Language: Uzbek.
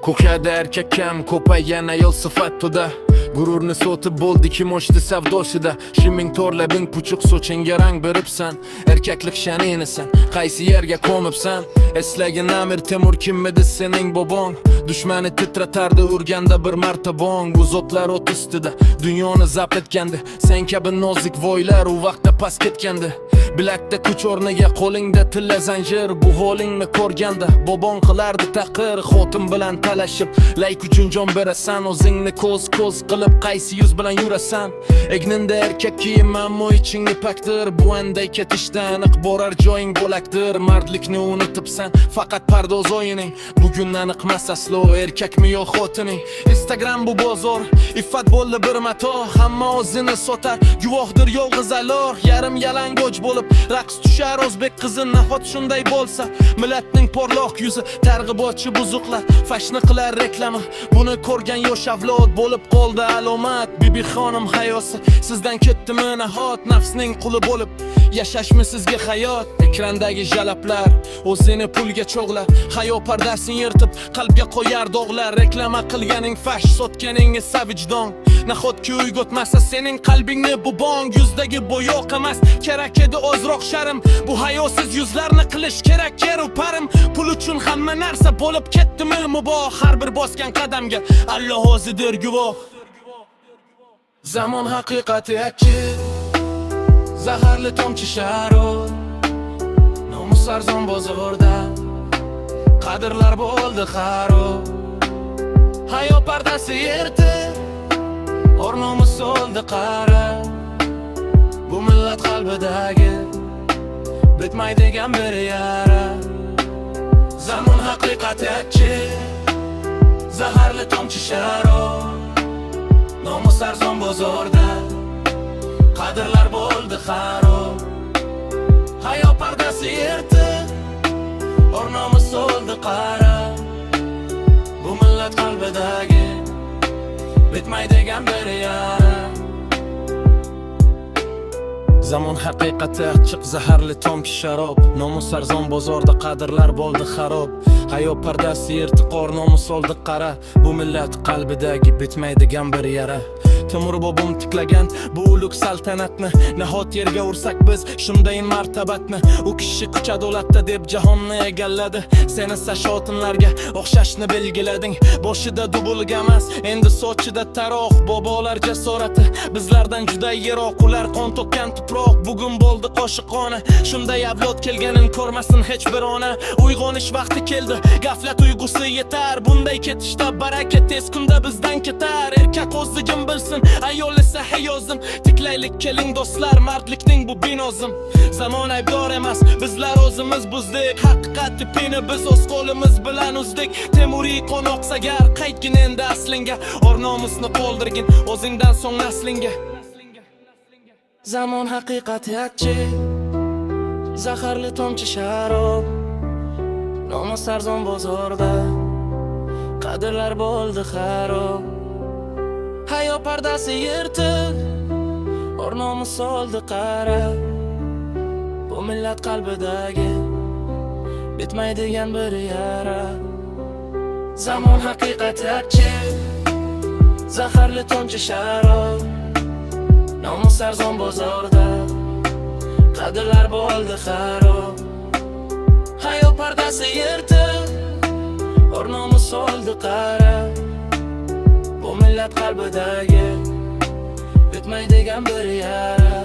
Ko'kada erkak kam, ko'paygan ayol sifatida. Gururni sotib bo'ldi kim ochdi savdosida. Shiming to'rlabing puchuq sochingga rang beribsan. Erkaklik sha'ninisan, qaysi yerga ko'mibsan? Eslagin Amir Temur kimmidi sening bobong? Dushmani titratardi urganda bir marta bong. Bu zotlar o't ustida dunyoni zabt etgandi. Sen kabi nozik voylar u vaqtda past ketgandi. Bilakda kuch o'rniga qo'lingda tilla zanjir. Bu holingni ko'rganda bobong qilardi taqir. Xotin bilan talashib layk uchun jon berasan. O'zingni ko'z qilib qaysi yuz bilan yurasan? Egninda erkak kiyim ammo iching ipakdir. Bu anday ketishdan aniq borar joying bo'lakdir. Mardlikni unutibsan faqat pardoz o'yining. Bugun aniqmas aslo erkakmi yo xotining. Instagram bu bozor, iffat bo'ldi bir mato. Hamma o'zini sotar, guvohdir yolg'iz ayollar. Yarim yalang'och bo'lib raqs tushar o'zbek qizi. Nahot shunday bo'lsa, millatning porloq yuzi targ'ibotchi buzuqlar fashni qilar reklama. Buni ko'rgan yosh avlod bo'lib qoldi alomat. Bibi xonim hayosi sizdan ketdimi nahot? Nafsning quli bo'lib yashashmi sizga hayot? Ekrandagi jalablar o'zini pulga cho'g'lar. Hayo pardasini yirtib qalbga qo'yar dog'lar. Reklama qilganing fash, sotganing esa vijdon. Nahotki uyg'otmasa sening qalbingni bu bong. Yuzdagi bo'yoq emas, kerak edi ozroq sharm. Bu hayosiz yuzlarni qilish kerak keru parim. Pul uchun hamma narsa bo'lib ketdimi muboh? Har bir bosgan qadamga Alloh o'zidir guvoh. Zamon haqiqati achchiq, zaharli tomchi sharab. Nomus arzon bozorda, qadrlar bo'ldi xarob. Hayo pardasi yirtib, o'rnimiz soldi qara. Bu millat qalbidagi bitmaydigan bir yara. Zamon haqiqati achchiq, zaharli tomchi sharab. Nomus arzon bozorda, qadrlar bo'ldi xarob. Hayo pardasi yirtib, o'rnimiz soldi qara. Bu millat qalbidagi bitmaydigan bir yara. Zamon haqiqati achchiq, zaharli tomchi sharob. Nomus arzon bozorda, qadrlar bo'ldi xarob. Hayo pardasi yirtiq, o'rnimiz soldi qara. Bu millat qalbidagi bitmaydigan bir yara. Temur bobom tiklagan bu ulug' saltanatni nahot yerga ursak biz shunday martabatni. U kishi kuch adolatda deb jahonni egalladi. Sen esa shotinlarga o'xshashni belgilading. Boshida dubulga emas, endi sochida taroq. Bobolar jasorati bizlardan juda yiroq. Ular qon to'kkan tuproq, bugun bo'ldi qoshiqona. Shunday avlod kelganin ko'rmasin hech bir ona. Uyg'onish vaqti keldi, gaflat uyg'usi yetar. Bunday ketishda baraka tez kunda bizdan ketar. Erkak o'zligin bilsin, ayol esa hayozim. Tiklaylik keling do'stlar, mardlikning bu binozim. Zamon aybdor emas, bizlar o'zimiz buzdik. Haqiqat ipini biz o'z qo'limiz bilan uzdik. Temuriy qon oqsagar qaytgin endi aslinga. O'rnimizni qoldirgin o'zingdan so'ng naslingga. Zamon haqiqati achchiq, zaharli tomchi sharob. Nomus arzon bozorda, qadrlar bo'ldi xarob. Hayo pardasi yirtib, o'rnimiz soldi qara. Bu millat qalbidagi bitmaydigan bir yara. Zamon haqiqati achchiq, zaharli tomchi sharob. Nomus arzon bozorda, qadrlar bo'ldi xarob. Hayo pardasi yirtib, o'rnimiz soldi qara. Bu millat qalbidagi bitmaydigan bir yara.